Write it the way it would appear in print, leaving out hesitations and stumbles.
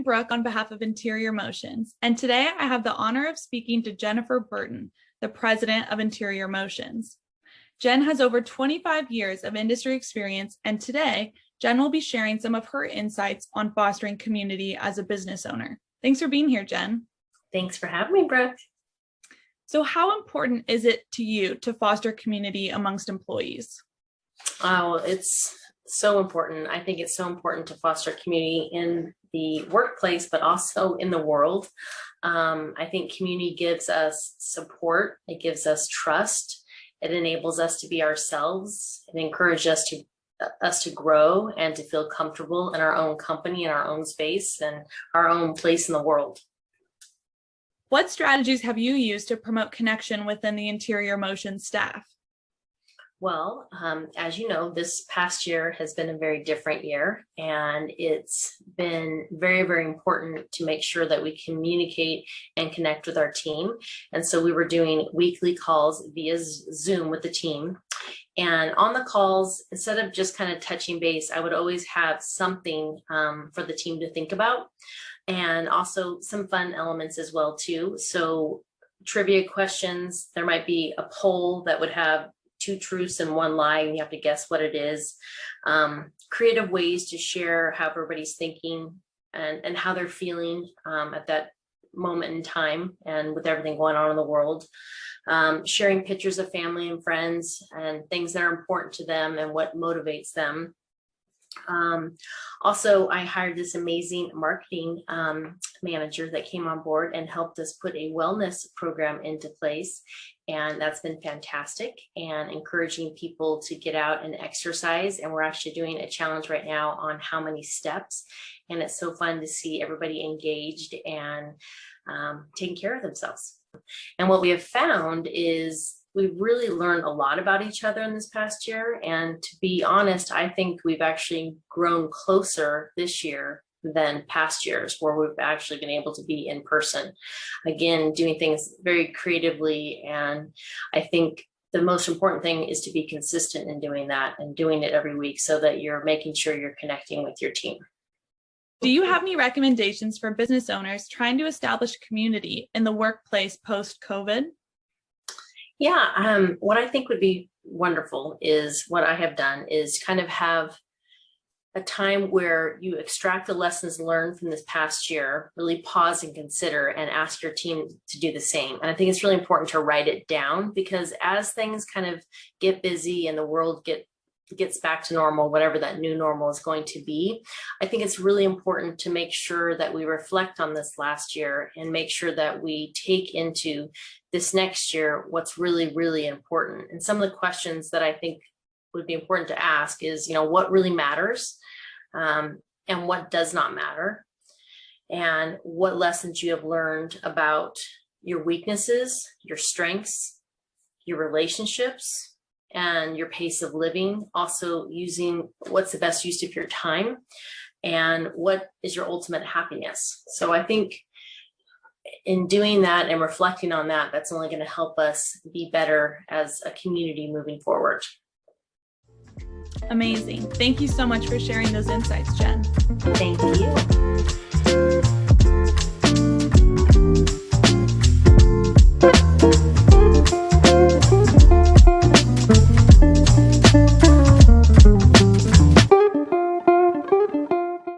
Brooke on behalf of Interior Motions, and today I have the honor of speaking to Jennifer Burton, the president of Interior Motions. Jen has over 25 years of industry experience, and today Jen will be sharing some of her insights on fostering community as a business owner. Thanks for being here, Jen. Thanks for having me, Brooke. So how important is it to you to foster community amongst employees? Oh, it's so important. I think it's so important to foster community in the workplace, but also in the world. I think community gives us support. It gives us trust. It enables us to be ourselves. It encourages us to grow and to feel comfortable in our own company, in our own space, and our own place in the world. What strategies have you used to promote connection within the Interior Motions staff? Well, as you know, this past year has been a very different year, and it's been very, very important to make sure that we communicate and connect with our team. And so we were doing weekly calls via Zoom with the team. And on the calls, instead of just kind of touching base, I would always have something for the team to think about, and also some fun elements as well too. So trivia questions, there might be a poll that would have 2 truths and 1 lie, and you have to guess what it is. Creative ways to share how everybody's thinking and how they're feeling at that moment in time and with everything going on in the world. Sharing pictures of family and friends and things that are important to them and what motivates them. Also, I hired this amazing marketing manager that came on board and helped us put a wellness program into place. And that's been fantastic, and encouraging people to get out and exercise. And we're actually doing a challenge right now on how many steps. And it's so fun to see everybody engaged and taking care of themselves. And what we have found is we've really learned a lot about each other in this past year. And to be honest, I think we've actually grown closer this year than past years, where we've actually been able to be in person. Again, doing things very creatively. And I think the most important thing is to be consistent in doing that and doing it every week so that you're making sure you're connecting with your team. Do you have any recommendations for business owners trying to establish community in the workplace post-COVID? Yeah, what I think would be wonderful is what I have done is kind of have a time where you extract the lessons learned from this past year, really pause and consider and ask your team to do the same. And I think it's really important to write it down, because as things kind of get busy and the world gets back to normal, whatever that new normal is going to be, I think it's really important to make sure that we reflect on this last year and make sure that we take into this next year what's really, really important. And some of the questions that I think would be important to ask is, what really matters and what does not matter, and what lessons you have learned about your weaknesses, your strengths, your relationships, and your pace of living. Also using what's the best use of your time and what is your ultimate happiness. So I think in doing that and reflecting on that, that's only going to help us be better as a community moving forward. Amazing. Thank you so much for sharing those insights, Jen. Thank you.